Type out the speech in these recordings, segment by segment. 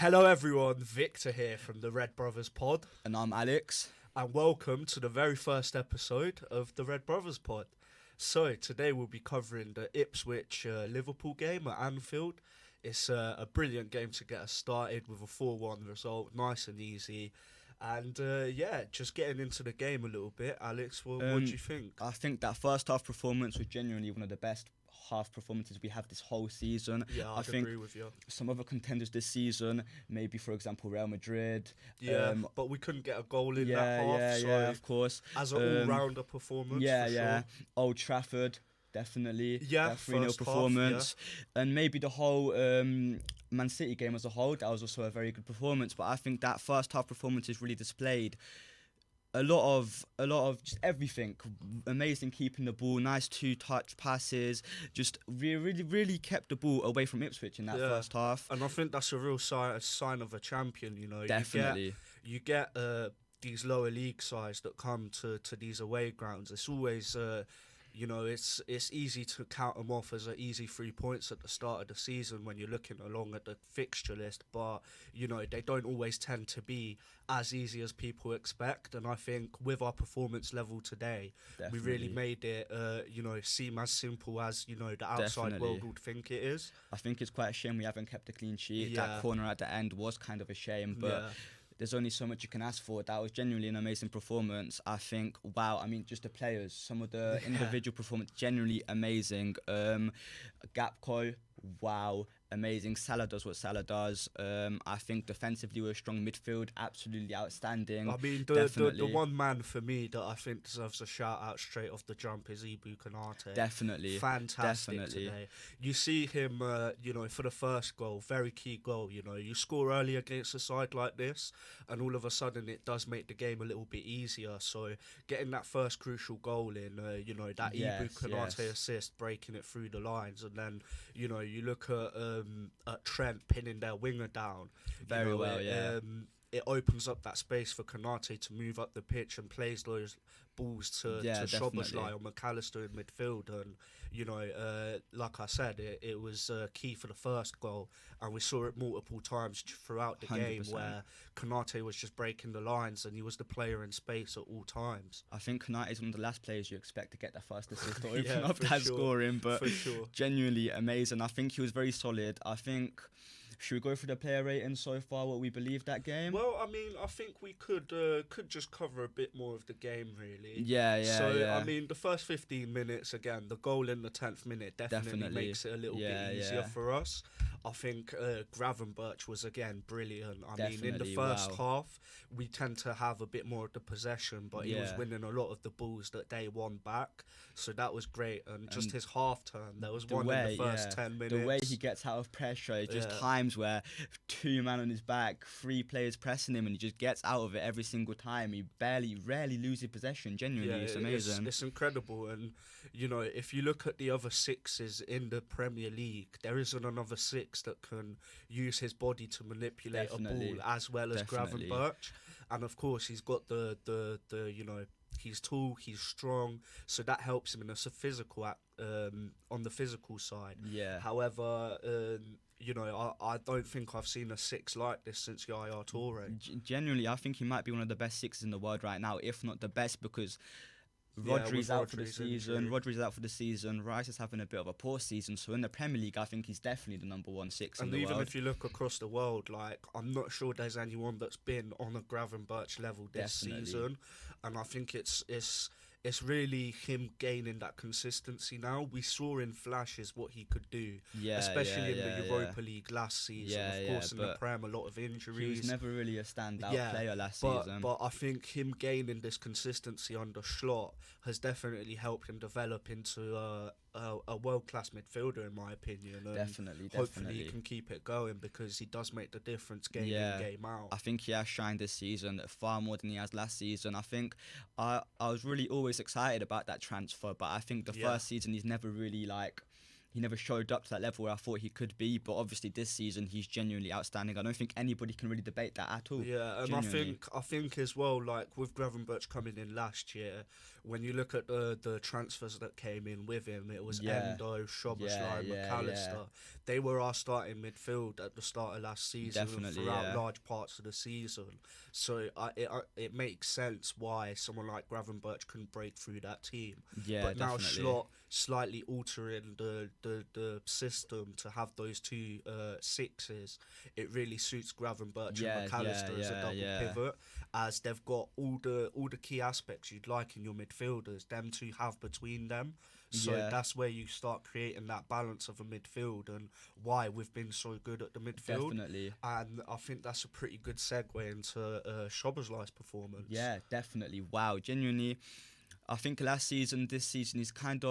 Hello everyone, Victor here from the Red Brothers Pod, And I'm Alex. and welcome to the very first episode of the Red Brothers Pod. So today we'll be covering the Ipswich Liverpool game at Anfield. It's a brilliant game to get us started with a 4-1 result, nice and easy. And just getting into the game a little bit, Alex, what do you think? I think that first half performance was genuinely one of the best half performances we have this whole season. Yeah, I I'd think agree with you. some other contenders this season, maybe for example Real Madrid. Yeah, but we couldn't get a goal in that half. So Yeah, of course. as an all-rounder performance, for sure. Old Trafford, definitely. Yeah, that 3-0 first half, performance. And maybe the whole Man City game as a whole, that was also a very good performance. But I think that first half performance has really displayed a lot of just everything. Amazing keeping the ball, nice two-touch passes, just really kept the ball away from Ipswich in that first half. And I think that's a real sign of a champion, you know. Definitely. You get these lower league sides that come to these away grounds. It's always it's easy to count them off as an easy 3 points at the start of the season when you're looking along at the fixture list, but they don't always tend to be as easy as people expect. And I think with our performance level today, we really made it seem as simple as the outside world would think it is. I think it's quite a shame we haven't kept a clean sheet. That corner at the end was kind of a shame, but there's only so much you can ask for. That was genuinely an amazing performance. I think, wow, I mean, just the players, some of the individual performance, genuinely amazing. Gapco, wow, amazing. Salah does what Salah does. I think defensively we're a strong midfield, absolutely outstanding. I mean, the one man for me that I think deserves a shout out straight off the jump is Ibu Konate. Definitely. Fantastic today. You see him, for the first goal, very key goal, you score early against a side like this and all of a sudden it does make the game a little bit easier. So getting that first crucial goal in, that Ibu Konate assist, breaking it through the lines, and then, you look at Trent pinning their winger down. Very well. It opens up that space for Konate to move up the pitch and plays those balls to Szoboszlai or McAllister in midfield. And, like I said, it was key for the first goal. And we saw it multiple times throughout the 100%. game where Konate was just breaking the lines and he was the player in space at all times. I think Konate is one of the last players you expect to get that first assist or open up that scoring. But genuinely amazing. I think he was very solid. I think... Should we go through the player rating so far, what we believe that game? Well, I mean, I think we could just cover a bit more of the game, really. Yeah. I mean, the first 15 minutes, again, the goal in the 10th minute definitely makes it a little bit easier for us. I think Gravenberch was, again, brilliant. I mean, in the first half, we tend to have a bit more of the possession, but he was winning a lot of the balls that they won back. So that was great. And just his half turn, there was one in the first 10 minutes. The way he gets out of pressure, it's just times where 2 men on his back, 3 players pressing him, and he just gets out of it every single time. He rarely loses possession. Genuinely, it's amazing. It's incredible. And, if you look at the other sixes in the Premier League, there isn't another six that can use his body to manipulate a ball as well as Gravenberch. And, of course, he's got the he's tall, he's strong, so that helps him in a physical on the physical side. Yeah. However, I don't think I've seen a six like this since Yaya Toure. Genuinely, I think he might be one of the best sixes in the world right now, if not the best, because Rodri's out for the season. Rodri's out for the season. Rice is having a bit of a poor season. So in the Premier League, I think he's definitely the number 1 six in the world. And even if you look across the world, like, I'm not sure there's anyone that's been on a Gravenberch level this season. And I think it's really him gaining that consistency now. We saw in flashes what he could do, especially in the Europa League last season. Of course, in the Prem, a lot of injuries. He was never really a standout player last season. But I think him gaining this consistency under Slot has definitely helped him develop into a world-class midfielder, in my opinion. And hopefully he can keep it going because he does make the difference game in, game out. I think he has shined this season far more than he has last season. I think I was really always excited about that transfer, but I think the first season he's never really he never showed up to that level where I thought he could be. But obviously this season he's genuinely outstanding. I don't think anybody can really debate that at all. Yeah, and I think as well, like with Gravenberch coming in last year, when you look at the transfers that came in with him, it was Endo, Szoboszlai, McAllister. They were our starting midfield at the start of last season and throughout large parts of the season. So it makes sense why someone like Gravenberch couldn't break through that team. Yeah, but now definitely. Slot slightly altering the system to have those two sixes, it really suits Gravenberch and McAllister as a double pivot, as they've got all the key aspects you'd like in your midfielders, them to have between them. So that's where you start creating that balance of a midfield and why we've been so good at the midfield. Definitely. And I think that's a pretty good segue into Szoboszlai's performance. Yeah, definitely. Wow, genuinely. I think last season, this season, he kind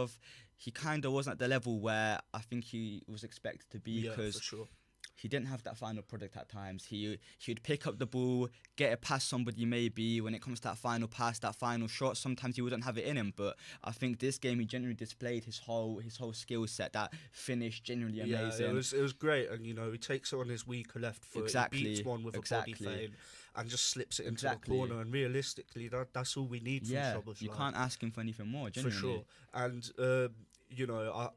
of wasn't at the level where I think he was expected to be, because for sure. he didn't have that final product at times. He'd pick up the ball, get it past somebody maybe. When it comes to that final pass, that final shot, sometimes he wouldn't have it in him. But I think this game he genuinely displayed his whole skill set. That finish, genuinely amazing. Yeah, it was great. And, he takes it on his weaker left foot. Exactly. He beats one with a body feint and just slips it into the corner. And realistically, that's all we need from Szoboszlai. You can't ask him for anything more, genuinely. For sure. And,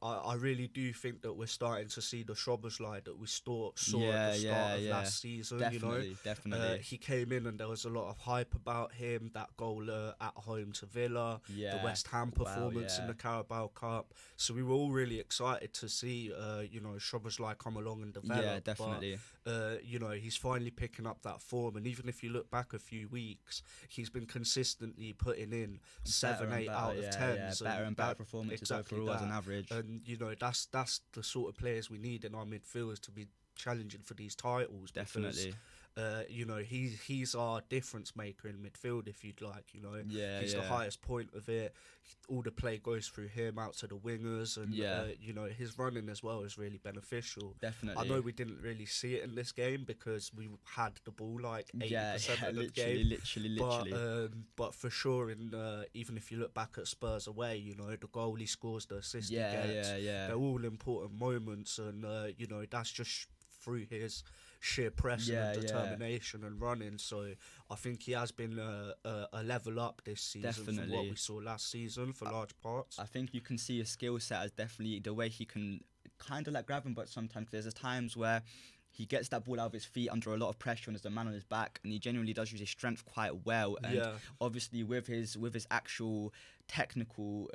I really do think that we're starting to see the Szoboszlai that we saw at the start of last season. Definitely. He came in and there was a lot of hype about him. That goal at home to Villa, the West Ham performance in the Carabao Cup. So we were all really excited to see, Szoboszlai come along and develop. Yeah, definitely. But, he's finally picking up that form. And even if you look back a few weeks, he's been consistently putting in 7, 8 out of 10. Yeah, better and better performances overall as an average. And that's the sort of players we need in our midfielders to be challenging for these titles. Definitely. Because, he's our difference maker in midfield, if you'd like. He's the highest point of it. All the play goes through him out to the wingers, and his running as well is really beneficial. Definitely. I know we didn't really see it in this game because we had the ball like 80% of the literally, game. Literally. But for sure, even if you look back at Spurs away, the goal he scores, the assist he gets, they're all important moments, and that's just through his sheer pressing and determination and running. So I think he has been a level up this season from what we saw last season for large parts. I think you can see his skill set as definitely the way he can kind of like grab him, but sometimes there's times where he gets that ball out of his feet under a lot of pressure and there's a man on his back, and he genuinely does use his strength quite well. And obviously with his actual technical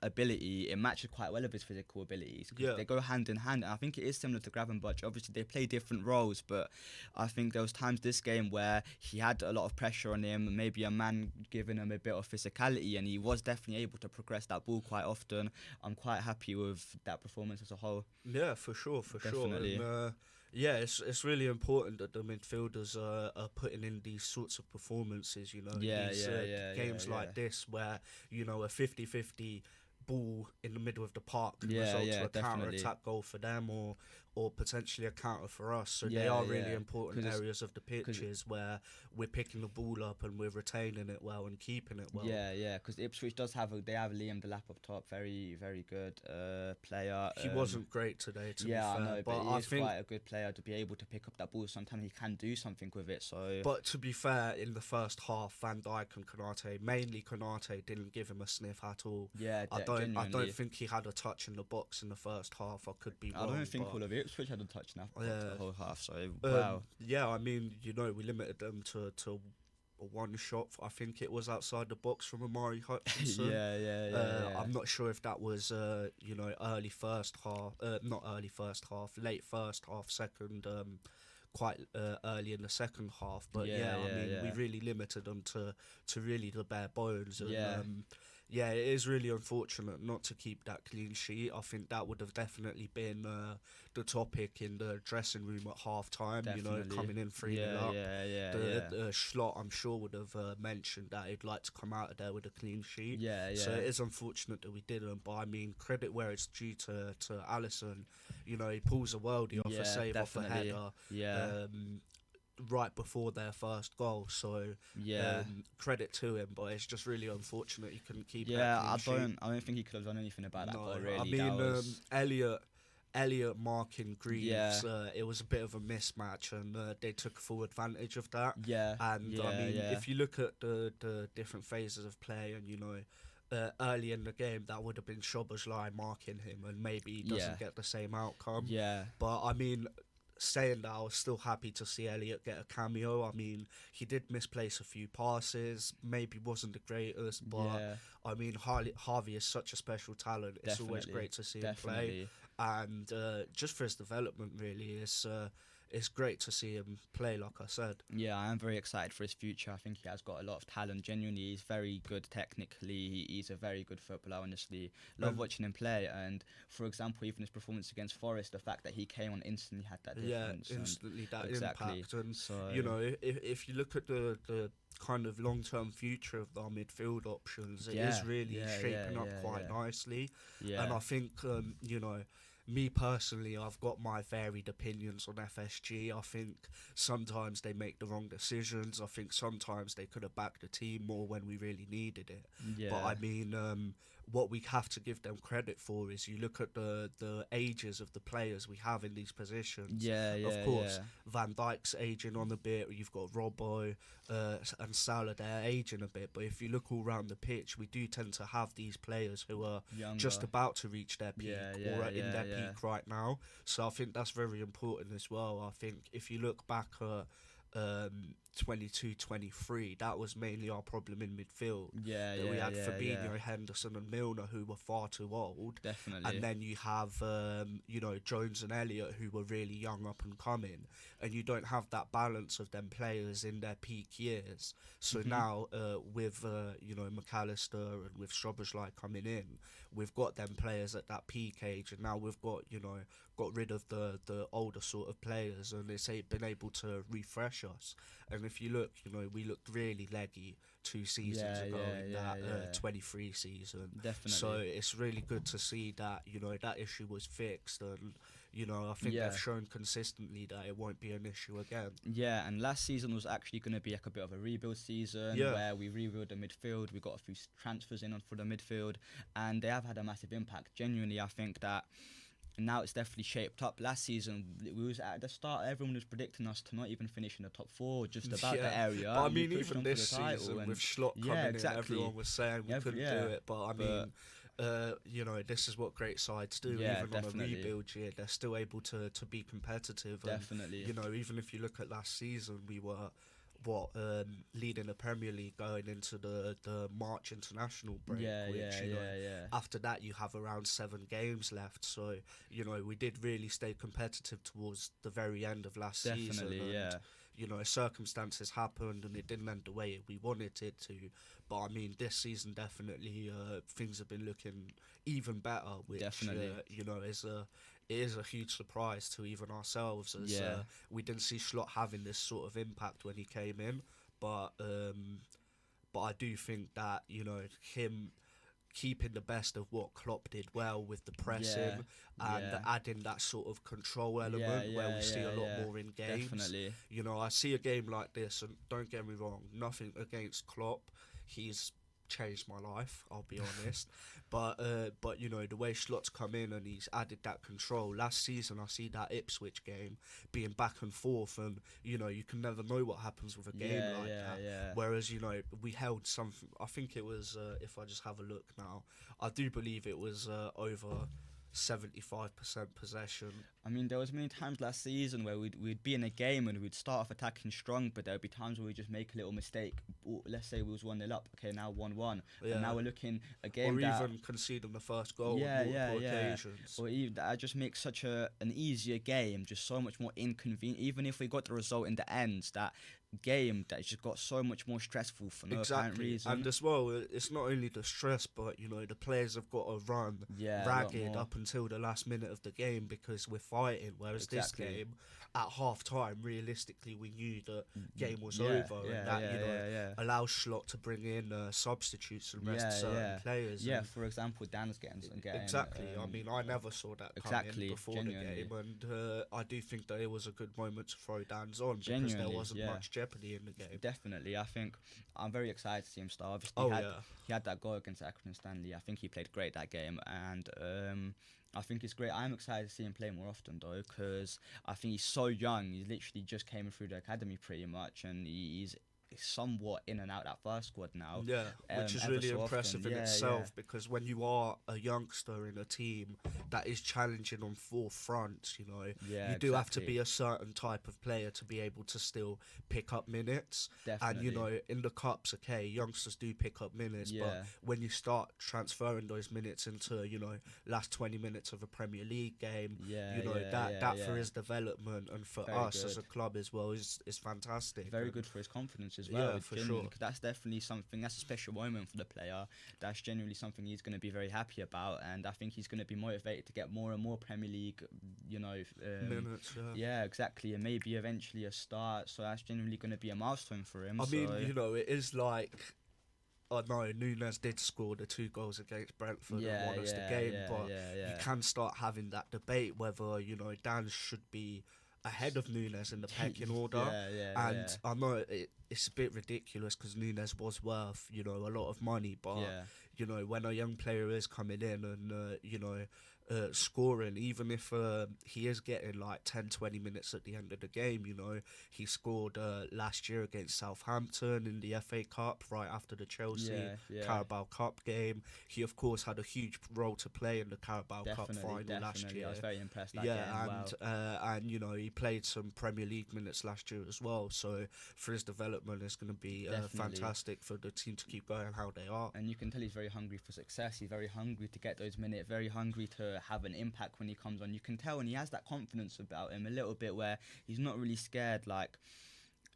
ability, it matches quite well with his physical abilities. They go hand in hand, and I think it is similar to Gravenberch. Obviously they play different roles, but I think there was times this game where he had a lot of pressure on him, maybe a man giving him a bit of physicality, and he was definitely able to progress that ball quite often. I'm quite happy with that performance as a whole. Yeah, for sure. Definitely. And, it's really important that the midfielders are putting in these sorts of performances, games like this where, a 50-50 ball in the middle of the park can result to a counter-attack goal for them or potentially a counter for us. So they are really important areas of the pitches where we're picking the ball up and we're retaining it well and keeping it well. Because Ipswich have Liam Delap up top, very, very good player. He wasn't great today, to be fair. I know, but he is quite a good player to be able to pick up that ball. Sometimes he can do something with it. But to be fair, in the first half, Van Dijk and Konate, mainly Konate, didn't give him a sniff at all. I don't think he had a touch in the box in the first half. I could be wrong. I don't think all of Ipswich had a touch now the whole half. So wow. I mean, we limited them to one shot. I think it was outside the box from Amari Hutchinson. I'm not sure if that was early first half, not early first half, late first half, second. Quite early in the second half, but we really limited them to really the bare bones. And, it is really unfortunate not to keep that clean sheet. I think that would have definitely been the topic in the dressing room at half time. Coming in 3-0 up. The Slot, I'm sure, would have mentioned that he'd like to come out of there with a clean sheet. So it is unfortunate that we didn't. But I mean, credit where it's due to Alisson. He pulls a worldie off a save, off a header. right before their first goal. So Yeah. credit to him, but it's just really unfortunate he couldn't keep that Yeah, clean sheet. I don't think he could have done anything about that No, goal. Really, I mean, that was Elliot marking yeah, Greaves, it was a bit of a mismatch, and they took full advantage of that. yeah, And I yeah, mean, yeah, if you look at the different phases of play, and early in the game, that would have been Szoboszlai marking him, and maybe he doesn't yeah, get the same outcome. yeah, But I mean, saying that, I was still happy to see Elliot get a cameo. I mean, he did misplace a few passes, maybe wasn't the greatest, but yeah. I mean, Harvey is such a special talent. It's always great to see him play, and just for his development, really, it's great to see him play. Like I said, Yeah, I am very excited for his future. I think he has got a lot of talent. Genuinely, he's very good technically. He's a very good footballer. Honestly, love watching him play. And for example, even his performance against Forest, the fact that he came on instantly had that difference. Yeah, instantly that exactly. impact. And so if you look at the kind of long-term future of our midfield options, it is really shaping up quite nicely. Yeah. And I think me personally, I've got my varied opinions on FSG. I think sometimes they make the wrong decisions. I think sometimes they could have backed the team more when we really needed it. Yeah. But I mean, what we have to give them credit for is you look at the ages of the players we have in these positions. Of course, Van Dijk's aging on a bit. You've got Robbo and Salah, they're aging a bit. But if you look all around the pitch, we do tend to have these players who are Younger. just about to reach their peak or are in their peak right now. So I think that's very important as well. I think if you look back at 22-23, that was mainly our problem in midfield. We had Fabinho, Henderson and Milner who were far too old. Definitely. And then you have Jones and Elliott who were really young up and coming, and you don't have that balance of them players in their peak years. So now with McAllister and with Szoboszlai coming in, we've got them players at that peak age, and now we've got rid of the older sort of players, and it's been able to refresh us. And if you look, we looked really leggy 2 seasons ago in that 23 season. Definitely. So it's really good to see that that issue was fixed, and I think they've shown consistently that it won't be an issue again. Yeah, and last season was actually going to be like a bit of a rebuild season where we rebuild the midfield. We got a few transfers in for the midfield, and they have had a massive impact. Genuinely, I think that now it's definitely shaped up. Last season, we was at the start, everyone was predicting us to not even finish in the top 4, just about the area. But I mean, even this season with Schlott coming in, everyone was saying we couldn't do it. But I mean, this is what great sides do. Even on a rebuild year, they're still able to be competitive. Definitely. And, even if you look at last season, we were leading the Premier League going into the March international break, after that you have around 7 games left, so we did really stay competitive towards the very end of last season, and circumstances happened and it didn't end the way we wanted it to. But I mean, this season definitely things have been looking even better, which it is a huge surprise to even ourselves, as we didn't see Schlott having this sort of impact when he came in. But I do think that him keeping the best of what Klopp did well with the pressing and adding that sort of control element where we see a lot more in games. Definitely. I see a game like this, and don't get me wrong, nothing against Klopp. He's changed my life, I'll be honest. But the way Schlott's come in and he's added that control. Last season I see that Ipswich game being back and forth, and you can never know what happens with a game like that. Whereas we held something, I think it was if I just have a look now, I do believe it was over 75% possession. I mean, there was many times last season where we'd be in a game and we'd start off attacking strong, but there would be times where we'd just make a little mistake. Let's say we was 1-0 up, okay, now 1-1, and now we're looking a game or even conceding the first goal on multiple occasions. Or even that just makes such an easier game, just so much more inconvenient. Even if we got the result in the end, that game that just got so much more stressful for no apparent reason. And as well, it's not only the stress, but the players have got to run ragged up until the last minute of the game because we're fighting. Whereas this game, at half time, realistically, we knew the game was Yeah, over, yeah, and that yeah. allows Slot to bring in substitutes and rest certain players. Yeah, and for example, Dan's getting exactly. I mean, I never saw that coming before the game, and I do think that it was a good moment to throw Dan's on because there wasn't much jeopardy in the game. Definitely, I think I'm very excited to see him start. Obviously, he had that goal against Accrington Stanley. I think he played great that game, and I think it's great. I'm excited to see him play more often though, because I think he's so young. He's literally just came through the academy pretty much, and he's somewhat in and out that first squad now. Yeah, which is really impressive in itself, because when you are a youngster in a team that is challenging on four fronts, you do have to be a certain type of player to be able to still pick up minutes. Definitely. And in the cups, okay, youngsters do pick up minutes, but when you start transferring those minutes into last 20 minutes of a Premier League game, that for his development and for us as a club as well is fantastic. Very good for his confidence as well. Yeah, for sure. That's definitely something. That's a special moment for the player. That's genuinely something he's going to be very happy about, and I think he's going to be motivated to get more and more Premier League, minutes. Yeah, exactly, and maybe eventually a start. So that's genuinely going to be a milestone for him. I mean, it is like. I know Nunes did score the 2 goals against Brentford and won us the game, but you can start having that debate whether Dan should be ahead of Nunes in the pecking order. I know it's a bit ridiculous because Nunes was worth a lot of money, but when a young player is coming in and scoring, even if he is getting like 10-20 minutes at the end of the game, he scored last year against Southampton in the FA Cup right after the Chelsea Carabao Cup game. He of course had a huge role to play in the Carabao Cup final last year. I was very impressed that game. And he played some Premier League minutes last year as well, so for his development it's going to be fantastic for the team to keep going how they are. And you can tell he's very hungry for success. He's very hungry to get those minutes, very hungry to have an impact when he comes on. You can tell, and he has that confidence about him a little bit where he's not really scared. Like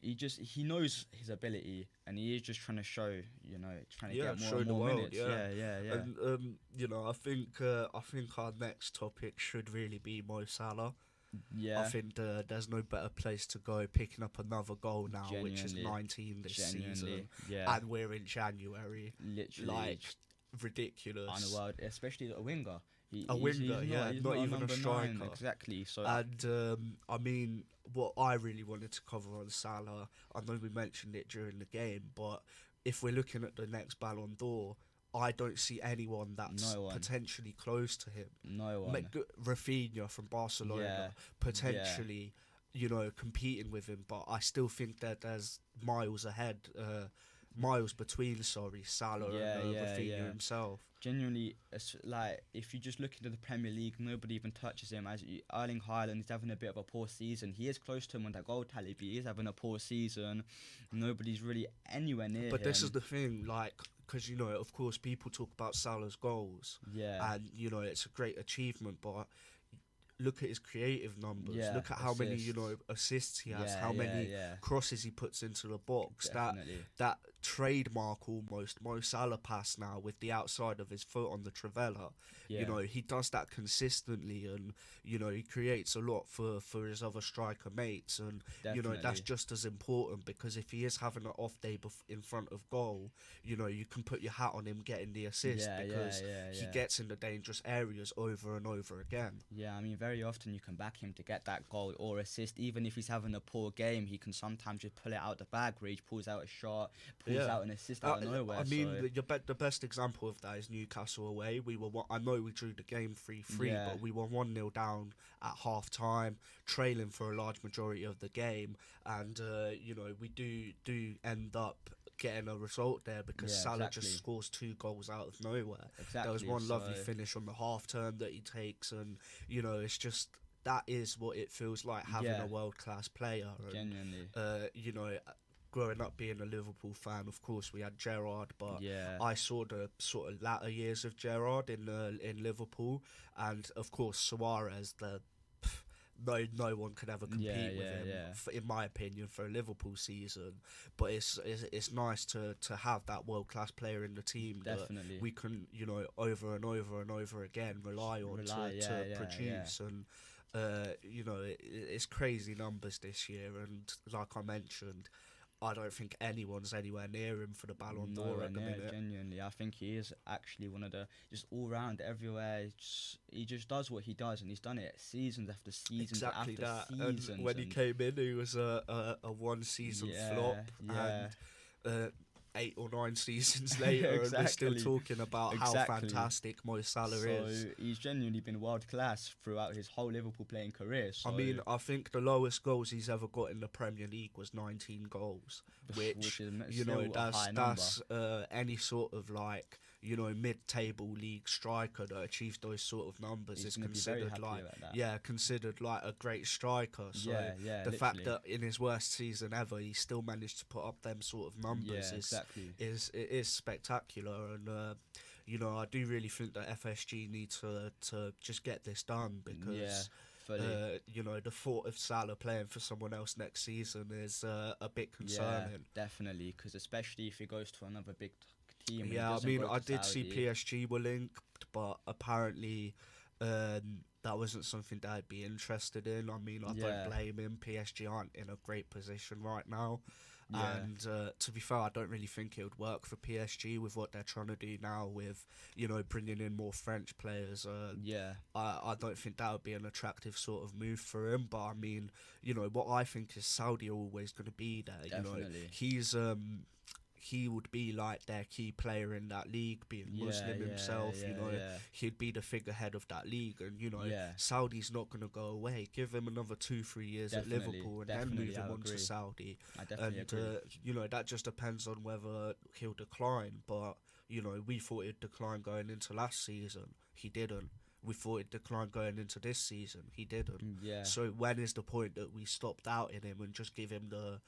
he knows his ability, and he is just trying to show, trying to get more and more minutes. And I think our next topic should really be Mo Salah. I think there's no better place to go, picking up another goal now, which is 19 this season, and we're in January. Literally, ridiculous. On the world, especially a winger. He's not even a striker. 9, exactly. So, and I mean, what I really wanted to cover on Salah, I know we mentioned it during the game, but if we're looking at the next Ballon d'Or, I don't see anyone that's potentially close to him. No one. Rafinha from Barcelona, potentially, competing with him, but I still think that there's miles between Salah and Rafinha himself. Genuinely, like, if you just look into the Premier League, nobody even touches him. Erling Haaland is having a bit of a poor season. He is close to him on that goal tally, but he is having a poor season. Nobody's really anywhere near him. But this is the thing, like, because, of course, people talk about Salah's goals. Yeah. And, it's a great achievement, but look at his creative numbers. Look at how many, assists he has, how many crosses he puts into the box. Definitely. That trademark almost Mo Salah pass now with the outside of his foot on the trivela. He does that consistently, and he creates a lot for his other striker mates, and that's just as important, because if he is having an off day in front of goal, you can put your hat on him getting the assist, because he gets in the dangerous areas over and over again. I mean, very often you can back him to get that goal or assist. Even if he's having a poor game, he can sometimes just pull it out the bag where he pulls out a shot, pulls out an assist out of nowhere. I mean, the best example of that is Newcastle away. I know we drew the game 3-3, but we were 1-0 down at half time, trailing for a large majority of the game, and we do end up getting a result there because Salah just scores 2 goals out of nowhere. There was one lovely finish on the half turn that he takes, and it's just, that is what it feels like having a world class player. Genuinely. Growing up being a Liverpool fan, of course we had Gerrard, but I saw the sort of latter years of Gerrard in Liverpool, and of course Suarez, no one could ever compete with him, in my opinion, for a Liverpool season. But it's nice to have that world class player in the team that we can over and over and over again rely on to produce. And It's crazy numbers this year, and like I mentioned, I don't think anyone's anywhere near him for the Ballon d'Or at the minute. Genuinely, I think he is actually one of the just all round everywhere. He just does what he does, and he's done it seasons after seasons Exactly after that. seasons. And when he came in, he was a one season flop, and 8 or 9 seasons later, and we're still talking about how fantastic Mo Salah is. So he's genuinely been world class throughout his whole Liverpool playing career. So I mean, I think the lowest goals he's ever got in the Premier League was 19 goals, which is that's any sort of like mid-table league striker that achieves those sort of numbers is considered considered like a great striker. So the fact that in his worst season ever he still managed to put up them sort of numbers is spectacular. And I do really think that FSG need to just get this done, because the thought of Salah playing for someone else next season is a bit concerning. Definitely, because especially if he goes to another big team. Yeah, I mean, I did see PSG were linked, but apparently that wasn't something that I'd be interested in. I mean, I don't blame him. PSG aren't in a great position right now. And to be fair, I don't really think it would work for PSG with what they're trying to do now with, bringing in more French players. I don't think that would be an attractive sort of move for him. But I mean, what I think is Saudi are always going to be there. Definitely. He would be like their key player in that league, being Muslim himself. He'd be the figurehead of that league, and Saudi's not going to go away. Give him another 2-3 years at Liverpool, and then move him on to Saudi. That just depends on whether he'll decline. But we thought he'd decline going into last season. He didn't. We thought he'd decline going into this season. He didn't. So when is the point that we stop doubting him and just give him the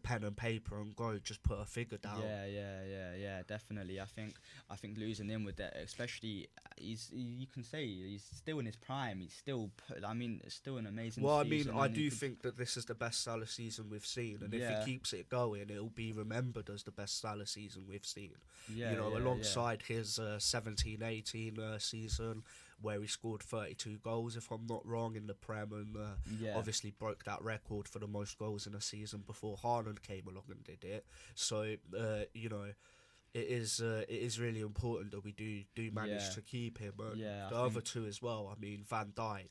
pen and paper and go, just put a figure down? Definitely. I think losing him with that, especially, you can say he's still in his prime. He's still it's still an amazing season. I do think that this is the best Salah season we've seen, and if he keeps it going, it'll be remembered as the best Salah season we've seen. Alongside his 17-18 season, where he scored 32 goals, if I'm not wrong, in the Prem, and obviously broke that record for the most goals in a season before Haaland came along and did it. So, it is really important that we do manage to keep him. And the other two as well. I mean, Van Dijk,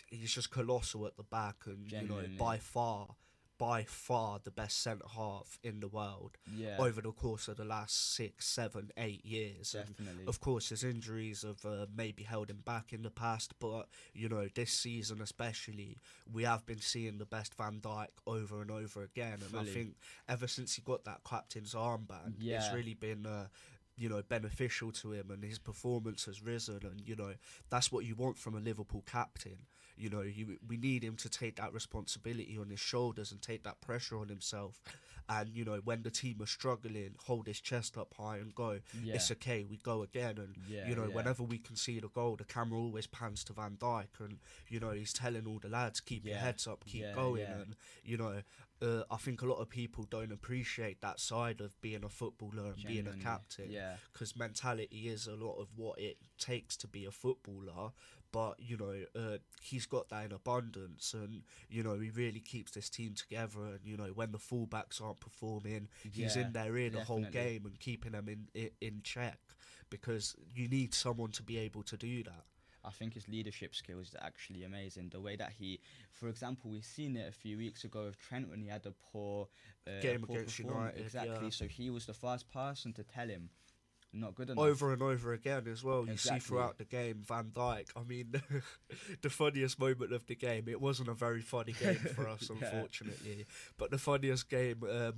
he's just colossal at the back, and by far the best centre half in the world over the course of the last 6, 7, 8 years. Definitely. And of course, his injuries have maybe held him back in the past, but this season especially, we have been seeing the best Van Dijk over and over again. And I think ever since he got that captain's armband, it's really been beneficial to him, and his performance has risen. And that's what you want from a Liverpool captain. We need him to take that responsibility on his shoulders and take that pressure on himself. And when the team are struggling, hold his chest up high and go, it's okay, we go again. And whenever we concede a goal, the camera always pans to Van Dijk, and he's telling all the lads, keep your heads up, keep going. And I think a lot of people don't appreciate that side of being a footballer and being a captain, because mentality is a lot of what it takes to be a footballer. But he's got that in abundance, and he really keeps this team together. And when the fullbacks aren't performing, he's in their ear the whole game and keeping them in check, because you need someone to be able to do that. I think his leadership skills are actually amazing. The way that for example, we've seen it a few weeks ago with Trent when he had a poor game against United. Exactly. So he was the first person to tell him, not good enough. Over and over again as well. You see throughout the game, Van Dijk. I mean, the funniest moment of the game, it wasn't a very funny game for us, unfortunately. But the funniest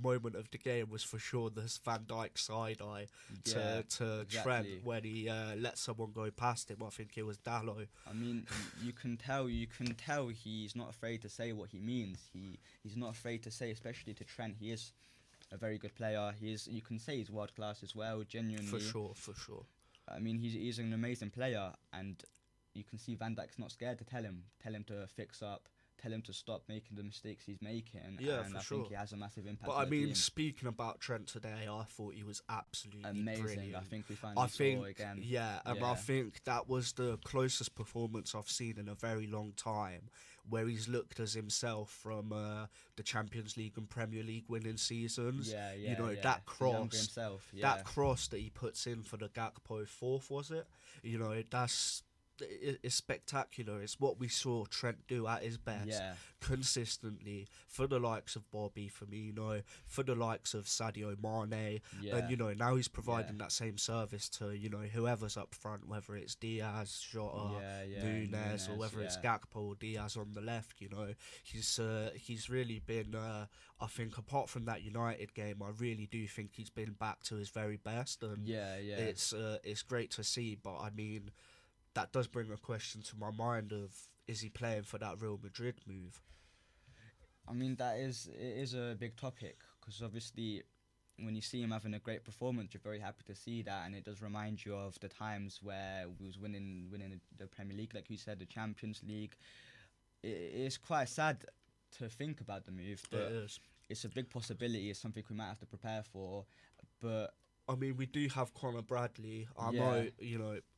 moment of the game was for sure this Van Dijk side eye to Trent when he let someone go past him. I think it was Dalot. I mean, you can tell he's not afraid to say what he means. He's not afraid to say, especially to Trent, he is a very good player. You can say he's world class as well, genuinely. For sure. I mean, he's an amazing player, and you can see Van Dijk's not scared to tell him to fix up, tell him to stop making the mistakes he's making. Yeah, and for I sure. think he has a massive impact. But on I the mean, team. speaking about Trent today, I thought he was absolutely Amazing. brilliant. I think we finally saw again. Yeah, and I think that was the closest performance I've seen in a very long time, where he's looked as himself from the Champions League and Premier League winning seasons. That cross, himself, that cross that he puts in for the Gakpo fourth, was it? It's spectacular. It's what we saw Trent do at his best consistently for the likes of Bobby Firmino, for the likes of Sadio Mane, and now he's providing that same service to whoever's up front, whether it's Diaz, Jota, Nunes, or whether it's Gakpo or Diaz on the left. He's really been. I think apart from that United game, I really do think he's been back to his very best, and it's great to see. But I mean, that does bring a question to my mind of, is he playing for that Real Madrid move? I mean, it is a big topic, because obviously when you see him having a great performance, you're very happy to see that, and it does remind you of the times where we was winning the Premier League, like you said, the Champions League. It's quite sad to think about the move, but it's a big possibility. It's something we might have to prepare for. But I mean, we do have Conor Bradley. I know,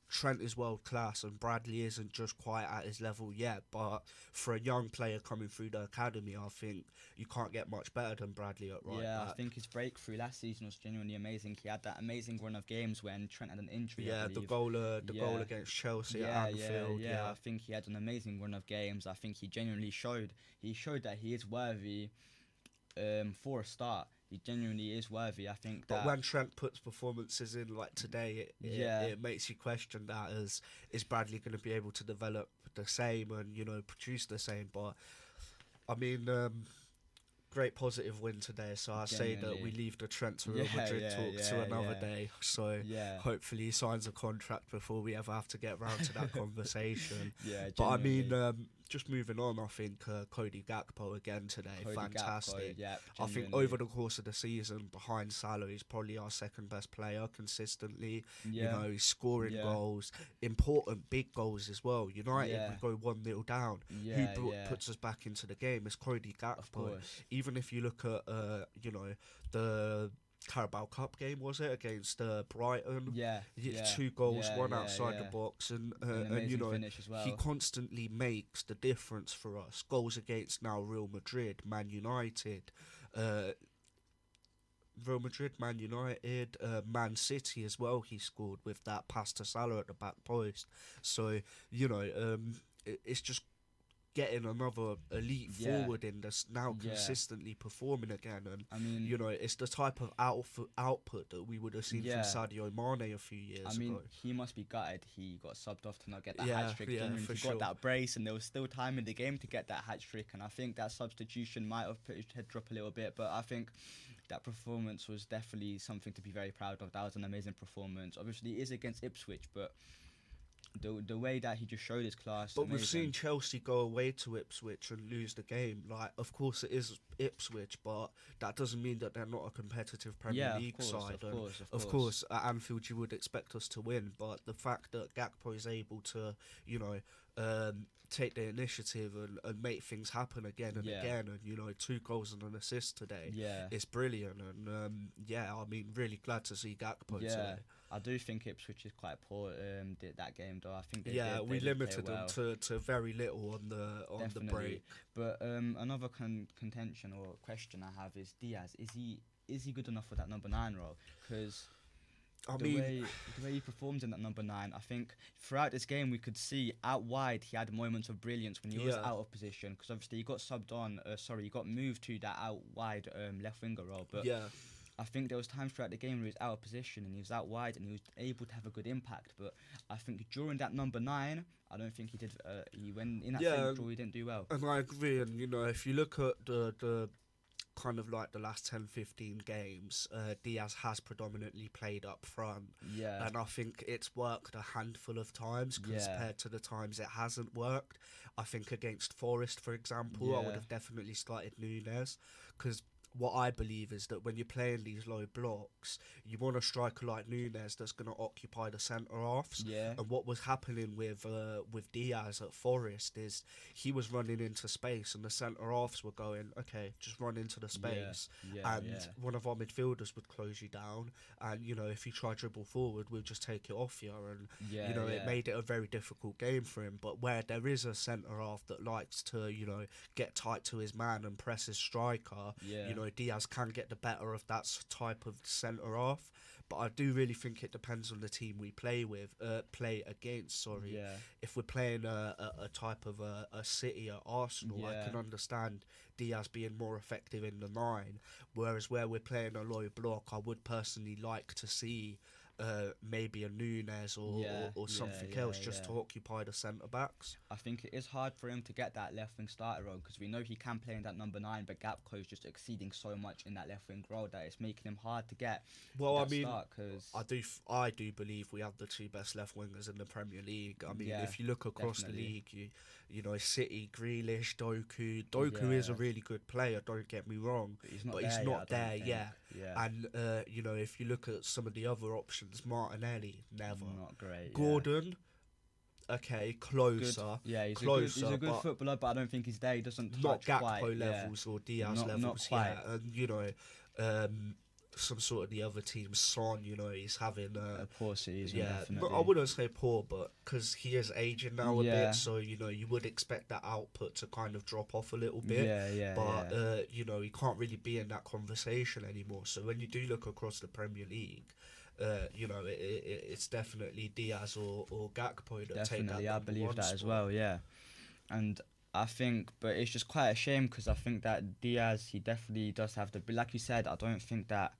Trent is world class and Bradley isn't just quite at his level yet, but for a young player coming through the academy, I think you can't get much better than Bradley at right back. I think his breakthrough last season was genuinely amazing. He had that amazing run of games when Trent had an injury. The goal against Chelsea at Anfield. I think he had an amazing run of games. I think he genuinely showed that he is worthy for a start. He genuinely is worthy. I think But when Trent puts performances in like today, it makes you question that, is Bradley going to be able to develop the same and produce the same? But I mean, great positive win today, so I say that we leave the Trent to Real Madrid talk to another day. So hopefully he signs a contract before we ever have to get round to that conversation. But I mean, just moving on, I think Cody Gakpo again today, fantastic. I think over the course of the season, behind Salah, he's probably our second best player consistently. He's scoring goals, important big goals as well. United we go 1-0 down. Who puts us back into the game? It's Cody Gakpo. Even if you look at the Carabao Cup game, was it, against Brighton? 2 goals, one outside the box, and finish as well. He constantly makes the difference for us. Goals against now Real Madrid, Man United, Man City as well. He scored with that pass to Salah at the back post. So it's just getting another elite forward in this now, consistently performing again, and I mean, it's the type of output that we would have seen from Sadio Mane a few years ago. He must be gutted he got subbed off to not get that hat-trick. He got that brace, and there was still time in the game to get that hat-trick, and I think that substitution might have put his head drop a little bit, but I think that performance was definitely something to be very proud of. That was an amazing performance. Obviously it is against Ipswich, but the way that he just showed his class. But we've seen Chelsea go away to Ipswich and lose the game. Like, of course it is Ipswich, but that doesn't mean that they're not a competitive Premier League side. Of course, at Anfield you would expect us to win, but the fact that Gakpo is able to, take the initiative and make things happen again and again, and 2 goals and an assist today, it's brilliant. And I mean, really glad to see Gakpo today. I do think Ipswich is quite poor that game, though. I think we limited them to very little on the break. But another contention or question I have is Diaz. Is he good enough for that number 9 role? Because the way he performs in that number 9, I think throughout this game we could see out wide he had moments of brilliance when he was out of position, because obviously he got subbed on. He got moved to that out wide left winger role, but I think there was times throughout the game where he was out of position and he was out wide and he was able to have a good impact. But I think during that number 9, I don't think he did. He went in that central, he didn't do well. And I agree. And if you look at the kind of like the last 10-15 games, Diaz has predominantly played up front, and I think it's worked a handful of times compared to the times it hasn't worked. I think against Forest, for example, I would have definitely started Nunes, because what I believe is that when you're playing these low blocks, you want a striker like Nunes that's going to occupy the centre halves. Yeah. And what was happening with Diaz at Forest is he was running into space, and the centre halves were going, okay, just run into the space, and one of our midfielders would close you down, and if you try dribble forward, we'll just take it off you, and it made it a very difficult game for him. But where there is a centre half that likes to get tight to his man and press his striker, Diaz can get the better of that type of centre half. But I do really think it depends on the team we play against. Sorry, if we're playing a type of a City or Arsenal, I can understand Diaz being more effective in the 9. Whereas where we're playing a low block, I would personally like to see maybe a Nunes or something else just to occupy the centre backs. I think it is hard for him to get that left wing starter role, because we know he can play in that number 9, but Gakpo is just exceeding so much in that left wing role that it's making him hard to get. Well, that I mean, start, cause I do believe we have the 2 best left wingers in the Premier League. I mean, if you look across the league, you know, City, Grealish, Doku. Doku is a really good player. Don't get me wrong, but he's not there yet. And if you look at some of the other options, Martinelli, never. Not great. Gordon, okay, closer. Good. He's closer, a good footballer, but I don't think he's there. He doesn't touch not quite. Gakpo levels or Diaz levels. Not quite. And some sort of the other team, Son, he's having a poor season. Definitely. I wouldn't say poor, but because he is aging now a bit, so you would expect that output to kind of drop off a little bit. But he can't really be in that conversation anymore. So when you do look across the Premier League, it's definitely Diaz or Gakpo that take that. I believe that spot. as well. Yeah, and I think, but it's just quite a shame, because I think that Diaz, he definitely does have the, like you said, I don't think that.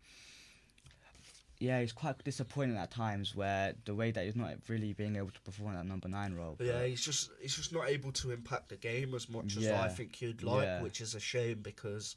Yeah, he's quite disappointing at times, where the way that he's not really being able to perform that number 9 role. Yeah, he's just not able to impact the game as much as I think he'd like, which is a shame, because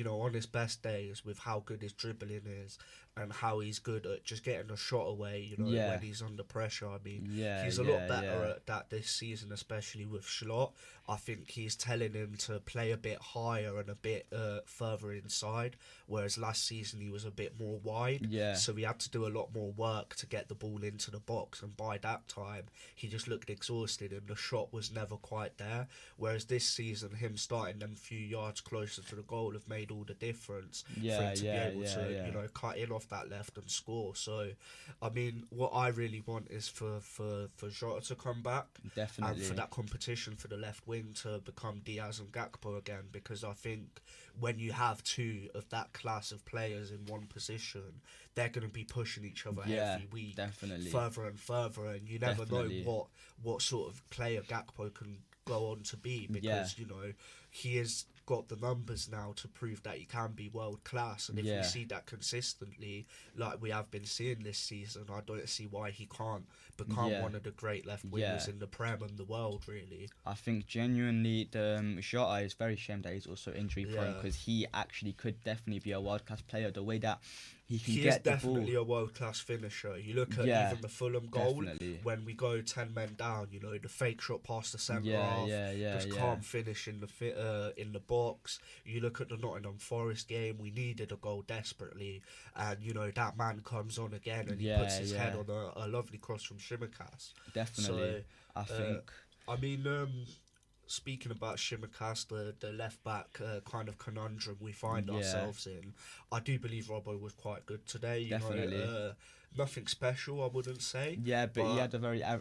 on his best days, with how good his dribbling is and how he's good at just getting a shot away, when he's under pressure. I mean, he's a lot better at that this season, especially with Schlott. I think he's telling him to play a bit higher and a bit further inside, whereas last season he was a bit more wide. So he had to do a lot more work to get the ball into the box, and by that time he just looked exhausted and the shot was never quite there. Whereas this season, him starting them few yards closer to the goal have made all the difference for him to be able to cut in off that left and score. So I mean, what I really want is for Jota to come back, definitely, and for that competition for the left wing to become Diaz and Gakpo again, because I think when you have 2 of that class of players in one position, they're going to be pushing each other every week, further and further, and you never know what sort of player Gakpo can go on to be, because he has got the numbers now to prove that he can be world class, and if we see that consistently like we have been seeing this season, I don't see why he can't become one of the great left wingers in the Prem and the world, really. I think genuinely the Jota is very ashamed that he's also injury prone, because he actually could definitely be a world class player, the way that he can get the ball. He is definitely a world-class finisher. You look at even the Fulham goal, when we go 10 men down, the fake shot past the centre half, just calm finish in the box. You look at the Nottingham Forest game, we needed a goal desperately, and that man comes on again and he puts his head on a lovely cross from Shimikas. Definitely, so, I think. I mean, speaking about Shimikas, the left back kind of conundrum we find ourselves in, I do believe Robbo was quite good today. Definitely. Nothing special, I wouldn't say. Yeah, but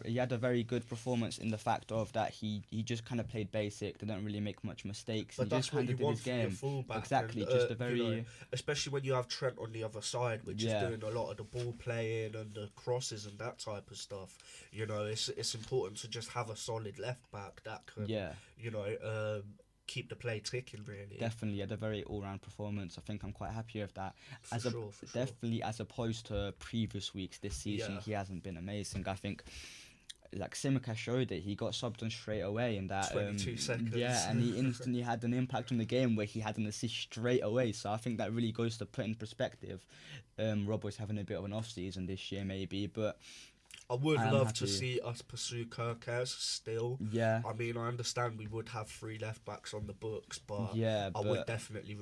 he had a very good performance in the fact of that he just kind of played basic. They don't really make much mistakes. But he that's just what you want his game. From your fullback. Exactly, and, just a very especially when you have Trent on the other side, which is doing a lot of the ball playing and the crosses and that type of stuff. It's important to just have a solid left back that can keep the play ticking, really. Definitely had a very all-round performance. I think I'm quite happy with that. Definitely, as opposed to previous weeks this season, he hasn't been amazing. I think like Simicast showed it, he got subbed on straight away in that 22 seconds. Yeah, and he instantly had an impact on the game where he had an assist straight away. So I think that really goes to put in perspective. Robbo's having a bit of an off season this year, maybe, but I would love to see us pursue Kirkes still. Yeah. I mean, I understand we would have 3 left backs on the books, but I would definitely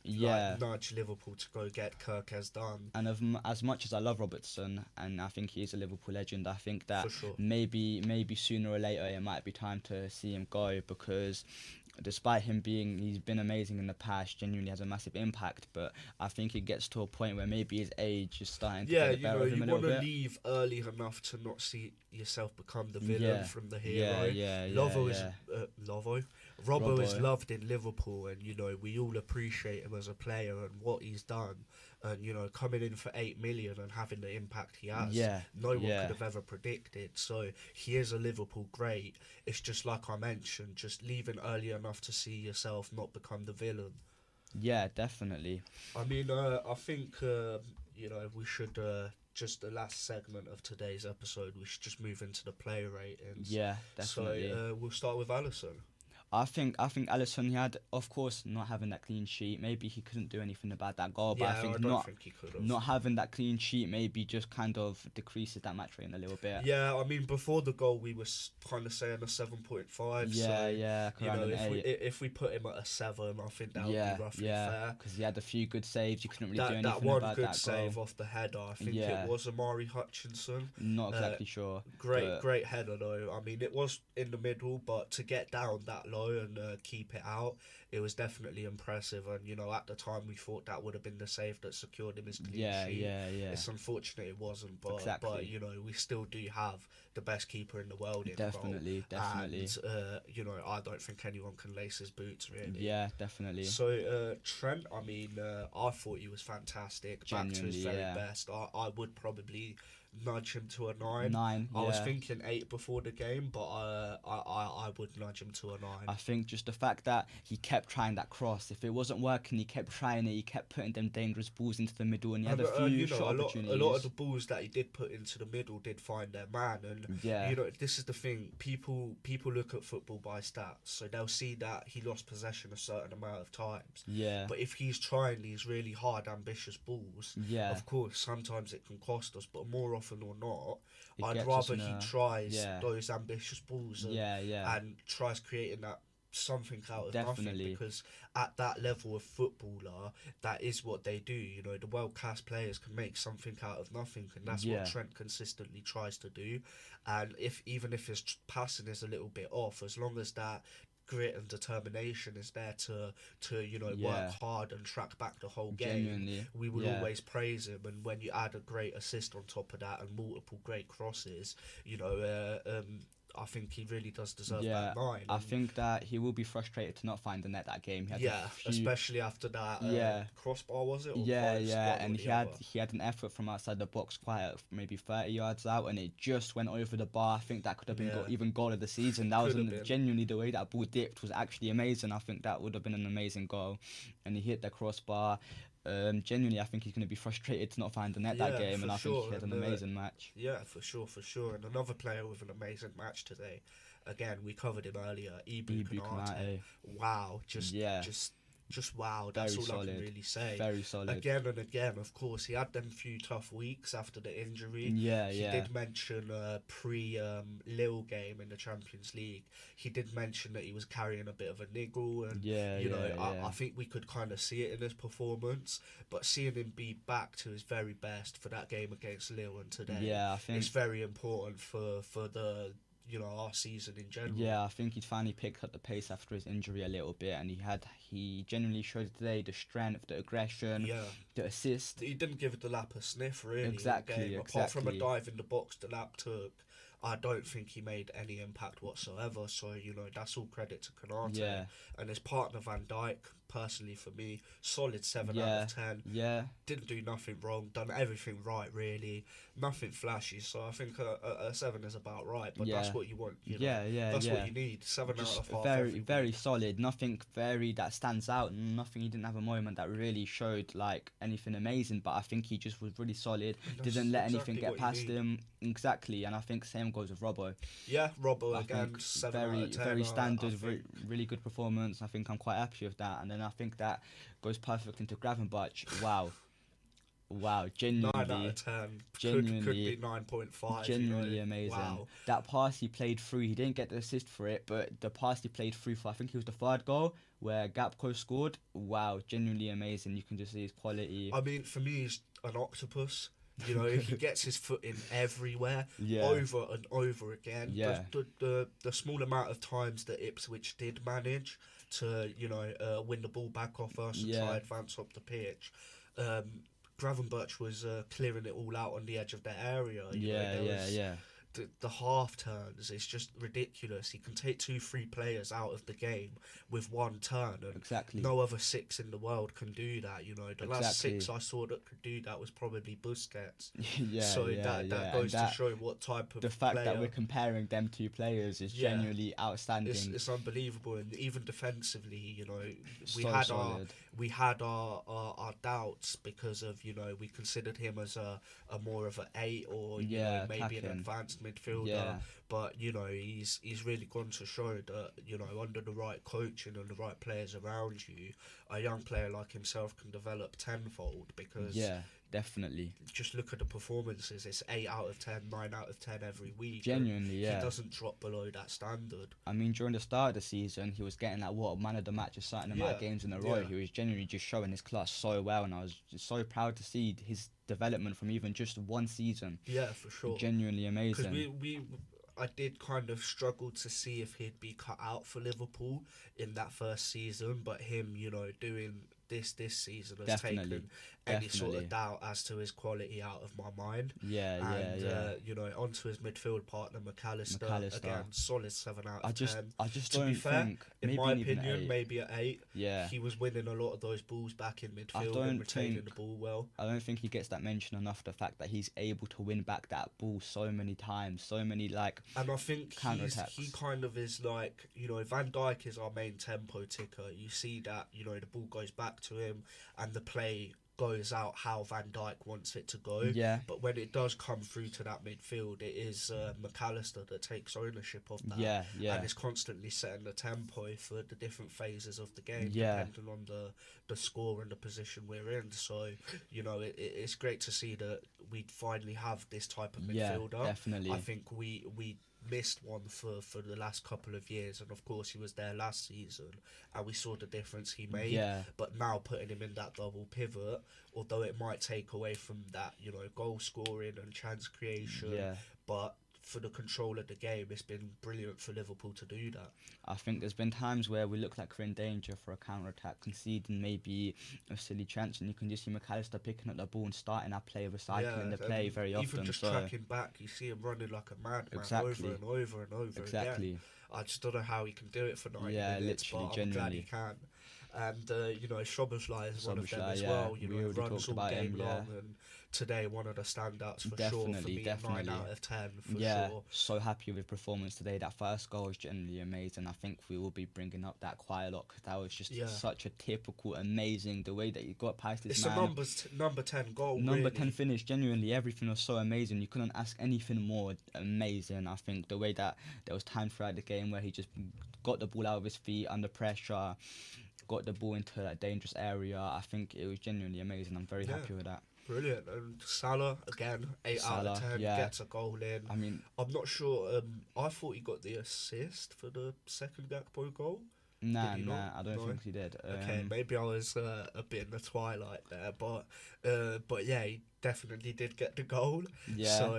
like, nudge Liverpool to go get Kirkes done. And as much as I love Robertson, and I think he's a Liverpool legend, I think that For sure. maybe sooner or later it might be time to see him go, because despite he's been amazing in the past, genuinely has a massive impact, but I think it gets to a point where maybe his age is starting to get the better of him a little bit. You want to leave early enough to not see yourself become the villain from the hero. Robbo is loved in Liverpool, and we all appreciate him as a player and what he's done, and coming in for 8 million and having the impact he has, no one could have ever predicted. So he is a Liverpool great. It's just like I mentioned, just leaving early enough to see yourself not become the villain. Yeah, definitely. I mean, I think we should just the last segment of today's episode, we should just move into the player ratings. Yeah, definitely. So we'll start with Alisson. I think Alisson, he had, of course, not having that clean sheet. Maybe he couldn't do anything about that goal, but I think not having that clean sheet maybe just kind of decreases that match rating a little bit. Yeah, I mean, before the goal, we were kind of saying a 7.5. If we put him at a 7, I think that would be roughly fair. Because he had a few good saves. You couldn't really do anything about that goal. That one good save off the header, I think it was Amari Hutchinson. Not exactly sure. Great header though. I mean, it was in the middle, but to get down that low and keep it out, it was definitely impressive. And at the time we thought that would have been the save that secured him his clean sheet. It's unfortunate it wasn't, but we still do have the best keeper in the world in definitely. And I don't think anyone can lace his boots really. Yeah, definitely. So Trent, I mean, I thought he was fantastic. Genuinely, back to his very best. I would probably nudge him to a 9. I was thinking 8 before the game, but I would nudge him to a 9. I think just the fact that he kept trying that cross. If it wasn't working, he kept trying it. He kept putting them dangerous balls into the middle, and he had a few shot opportunities. A lot of the balls that he did put into the middle did find their man. And this is the thing. People look at football by stats, so they'll see that he lost possession a certain amount of times. Yeah. But if he's trying these really hard, ambitious balls, of course, sometimes it can cost us. But more often or not, I'd rather he tries those ambitious balls and tries creating that something out of nothing, because at that level of footballer, that is what they do. The world-class players can make something out of nothing, and that's what Trent consistently tries to do. And even if his passing is a little bit off, as long as that grit and determination is there to work hard and track back the whole game, we will always praise him. And when you add a great assist on top of that and multiple great crosses, I think he really does deserve that 9. I think that he will be frustrated to not find the net that game. Especially after that crossbar, was it? And he had an effort from outside the box, quite maybe 30 yards out, and it just went over the bar. I think that could have been even goal of the season. That was genuinely the way that ball dipped was actually amazing. I think that would have been an amazing goal, and he hit the crossbar. Genuinely, I think he's going to be frustrated to not find the net that game, and I think he had an amazing match. Yeah, for sure. And another player with an amazing match today. Again, we covered him earlier. Ibu Konate. Wow, just wow. That's all I can really say. Very solid. Again and again, of course, he had them few tough weeks after the injury. He did mention Lille game in the Champions League. He did mention that he was carrying a bit of a niggle, and I think we could kind of see it in his performance. But seeing him be back to his very best for that game against Lille and today, I think it's very important for the our season in general. Yeah, I think he'd finally picked up the pace after his injury a little bit, and he genuinely showed today the strength, the aggression, the assist. He didn't give the lap a sniff, really. Exactly. Apart from a dive in the box the lap took, I don't think he made any impact whatsoever. So, that's all credit to Konate. Yeah. And his partner Van Dijk, personally for me, solid 7 out of 10. Yeah. Didn't do nothing wrong, done everything right, really. Nothing flashy. So I think a 7 is about right, but that's what you want. That's what you need. 7 just out of half. Very solid. Nothing that stands out. Nothing. He didn't have a moment that really showed like anything amazing, but I think he just was really solid. Didn't let anything get past him. Exactly, and I think same goes with Robbo. Yeah, Robbo again, 7 out of 10. Very standard, really good performance. I think I'm quite happy with that. And then I think that goes perfect into Gravenberch. Wow. wow, 9 out genuinely, of 10. genuinely, Could be 9.5. genuinely amazing. Wow. That pass he played through, he didn't get the assist for it, but the pass he played through for, I think it was the third goal where Gapco scored. Wow, genuinely amazing. You can just see his quality. I mean, for me, he's an octopus. You know, he gets his foot in everywhere, Yeah. over and over again. Yeah. The small amount of times that Ipswich did manage to, win the ball back off us and try advance up the pitch, Gravenberch was clearing it all out on the edge of the area. The half turns, it's just ridiculous. He can take 2-3 players out of the game with one turn, and Exactly. no other 6 in the world can do that. The last 6 I saw that could do that was probably Busquets. That goes to show what type of the fact player. that we're comparing them 2 players is genuinely outstanding. It's unbelievable, and even defensively, Solid. we had our doubts because of we considered him as a more of an 8 or maybe attacking. an advanced midfielder. Yeah. But he's really gone to show that under the right coaching and the right players around you, a young player like himself can develop tenfold. Because definitely. Just look at the performances. It's 8 out of 10, 9 out of 10 every week. Genuinely, He doesn't drop below that standard. I mean, during the start of the season, he was getting man of the match a certain amount of games in a row. He was genuinely just showing his class so well, and I was just so proud to see his development from even just one season. Yeah, for sure. Genuinely amazing. Because I did kind of struggle to see if he'd be cut out for Liverpool in that first season, but him, doing this season has taken any sort of doubt as to his quality out of my mind. Onto his midfield partner McAllister. Again, solid 7 out of 10. I just to don't be fair, think, in maybe my even opinion, 8. maybe at 8. Yeah. He was winning a lot of those balls back in midfield and retaining the ball well. I don't think he gets that mention enough. The fact that he's able to win back that ball so many times, so many and I think he kind of is like, Van Dijk is our main tempo ticker. You see that, the ball goes back to him and the play goes out how Van Dijk wants it to go. Yeah. But when it does come through to that midfield, it is McAllister that takes ownership of that. Yeah. And is constantly setting the tempo for the different phases of the game, depending on the score and the position we're in. So, it's great to see that we finally have this type of midfielder. Yeah, definitely. I think we missed one for the last couple of years, and of course he was there last season and we saw the difference he made. But now putting him in that double pivot, although it might take away from that goal scoring and chance creation, but for the control of the game, it's been brilliant for Liverpool to do that. I think there's been times where we look like we're in danger for a counter-attack, conceding maybe a silly chance, and you can just see McAllister picking up the ball and starting that play, recycling the play very often. Even just tracking back, you see him running like a madman over and over and over again. I just don't know how he can do it for 90 minutes, but I'm glad he can. And, Szoboszlai is one of them as well. Runs all game long, and today one of the standouts for sure for me. 9 out of 10 for sure. So happy with performance today. That first goal was generally amazing. I think we will be bringing up that quite a lot because that was just such a typical, amazing, the way that he got past his man. It's a number 10 goal. Number 10 finish. Genuinely, everything was so amazing. You couldn't ask anything more amazing. I think the way that there was time throughout the game where he just got the ball out of his feet under pressure, got the ball into that dangerous area. I think it was genuinely amazing. I'm very happy with that. Brilliant. And Salah, again, 8 out of 10, gets a goal in. I mean, I'm not sure. I thought he got the assist for the second Gakpo goal. Nah, I don't think he did. Okay, maybe I was a bit in the twilight there, but yeah, he definitely did get the goal. Yeah. So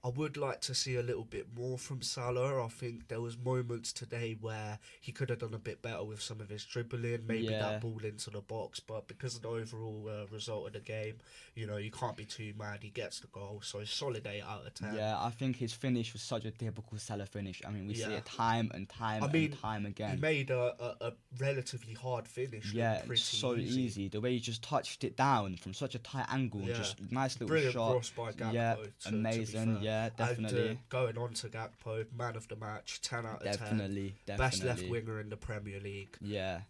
I would like to see a little bit more from Salah. I think there was moments today where he could have done a bit better with some of his dribbling, maybe that ball into the box. But because of the overall result of the game, you can't be too mad. He gets the goal, so it's solid 8 out of 10. Yeah, I think his finish was such a typical Salah finish. I mean, we see it time and time again. He made a relatively hard finish. Yeah, so easy. The way he just touched it down from such a tight angle, just nice little brilliant shot. cross by Gakpo. Yeah, amazing. Yeah, definitely. And going on to Gakpo, man of the match, 10 out of 10. Definitely. Best left winger in the Premier League. Yeah.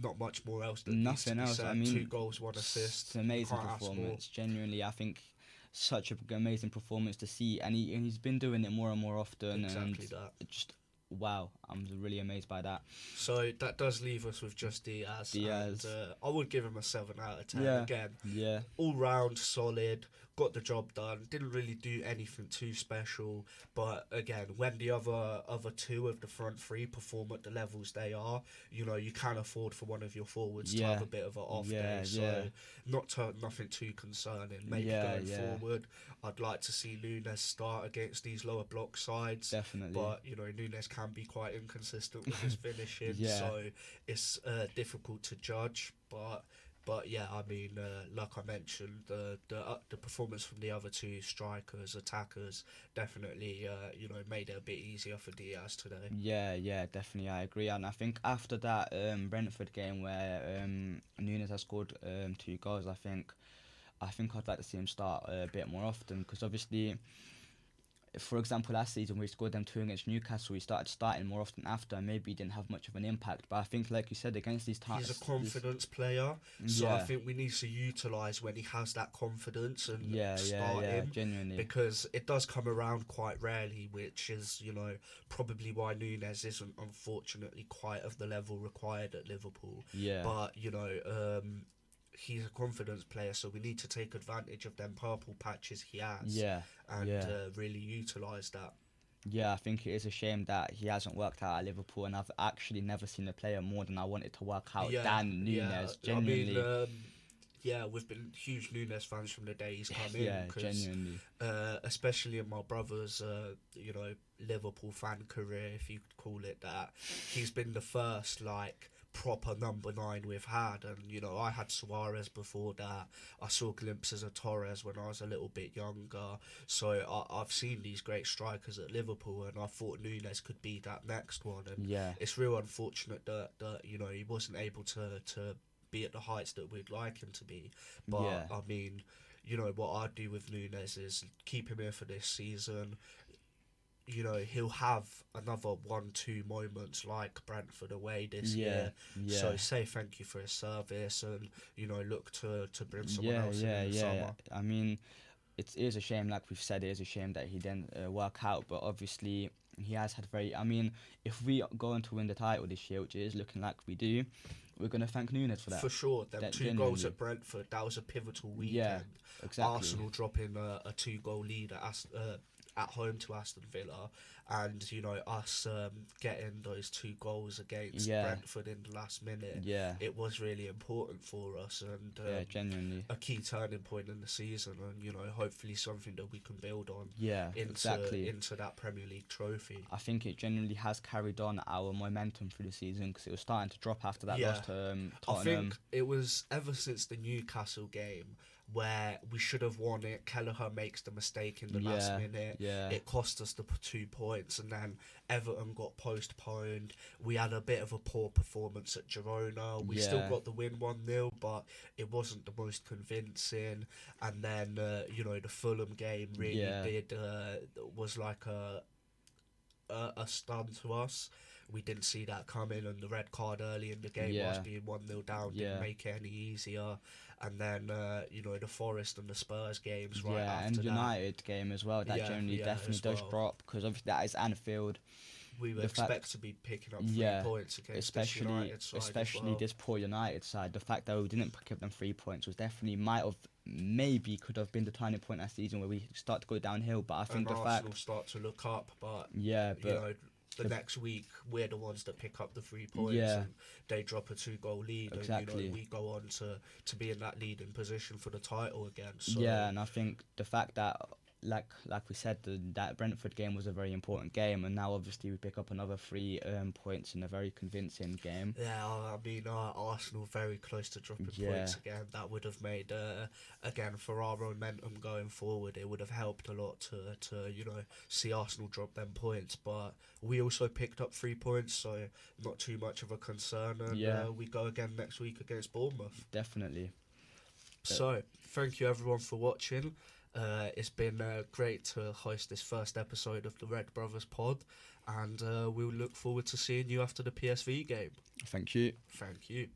Not much more else than nothing else. Said. I mean, 2 goals, 1 assist. It's an amazing performance. Genuinely, I think such an amazing performance to see, and he's been doing it more and more often. Exactly and that. Just wow, I'm really amazed by that. So that does leave us with just Diaz. And, I would give him a 7 out of 10. Yeah. Again, Yeah. all round solid, got the job done. Didn't really do anything too special, but again, when the other two of the front three perform at the levels they are, you know, you can afford for one of your forwards to have a bit of an off day. So nothing too concerning. Maybe going forward, I'd like to see Nunes start against these lower block sides. Definitely. But you know, Nunes can be quite inconsistent with his finishing, so it's difficult to judge. But yeah, I mean, like I mentioned, the performance from the other two strikers, attackers, definitely made it a bit easier for Diaz today. Yeah, definitely, I agree. And I think after that Brentford game where Nunes has scored 2 goals, I think I'd like to see him start a bit more often, because obviously, for example, last season we scored them 2 against Newcastle. We started starting more often after, and maybe he didn't have much of an impact. But I think, like you said, against these times, he's a confidence player, so I think we need to utilise when he has that confidence and start him. Genuinely. Because it does come around quite rarely, which is, you know, probably why Nunes isn't unfortunately quite of the level required at Liverpool. Yeah. But you know, he's a confidence player, so we need to take advantage of them purple patches he has. And really utilise that. Yeah, I think it is a shame that he hasn't worked out at Liverpool, and I've actually never seen a player more than I wanted to work out than Nunes. Genuinely. I mean, we've been huge Nunes fans from the day he's come in. Genuinely. Especially in my brother's, Liverpool fan career, if you could call it that. He's been the first, proper number 9 we've had, and you know, I had Suarez before that. I saw glimpses of Torres when I was a little bit younger, so I've seen these great strikers at Liverpool, and I thought Nunes could be that next one. And it's real unfortunate that you know, he wasn't able to be at the heights that we'd like him to be. But I mean, you know, what I'd do with Nunes is keep him here for this season. You know, he'll have another 1-2 moments like Brentford away this year. So say thank you for his service, and you know, look to bring someone else in the summer. I mean, it is a shame, like we've said, it is a shame that he didn't work out. But obviously, he has had I mean, if we go on to win the title this year, which is looking like we do, we're going to thank Nunes for that. For sure. Them 2 goals at Brentford, that was a pivotal weekend. Yeah, exactly. Arsenal dropping a 2-goal lead at home to Aston Villa, and you know, us getting those 2 goals against Brentford in the last minute. It was really important for us, and genuinely a key turning point in the season, and you know, hopefully something that we can build on into that Premier League trophy. I think it genuinely has carried on our momentum through the season, because it was starting to drop after that loss to Tottenham. I think it was ever since the Newcastle game where we should have won it. Kelleher makes the mistake in the last minute. It cost us the 2 points, and then Everton got postponed. We had a bit of a poor performance at Girona. We still got the win 1-0, but it wasn't the most convincing. And then you know, the Fulham game really was like a stun to us. We didn't see that coming, and the red card early in the game was being 1-0 down, didn't make it any easier. And then you know, the Forest and the Spurs games after and that. United game as well, that generally definitely does drop, because obviously that is Anfield. We would expect to be picking up 3 points against this United side, especially this poor United side. The fact that we didn't pick up them 3 points was definitely maybe could have been the turning point that season where we start to go downhill. But I think Arsenal start to look up, but you know, the next week we're the ones that pick up the 3 points, and they drop a 2-goal lead, and you know, we go on to be in that leading position for the title again. So and I think the fact that, like we said, that Brentford game was a very important game, and now obviously we pick up another 3 points in a very convincing game. I mean, Arsenal very close to dropping points again. That would have made again, for our momentum going forward, it would have helped a lot to you know, see Arsenal drop them points. But we also picked up 3 points, so not too much of a concern. And we go again next week against Bournemouth. Definitely. So thank you everyone for watching. It's been great to host this first episode of the Red Brothers pod, and we'll look forward to seeing you after the PSV game. Thank you. Thank you.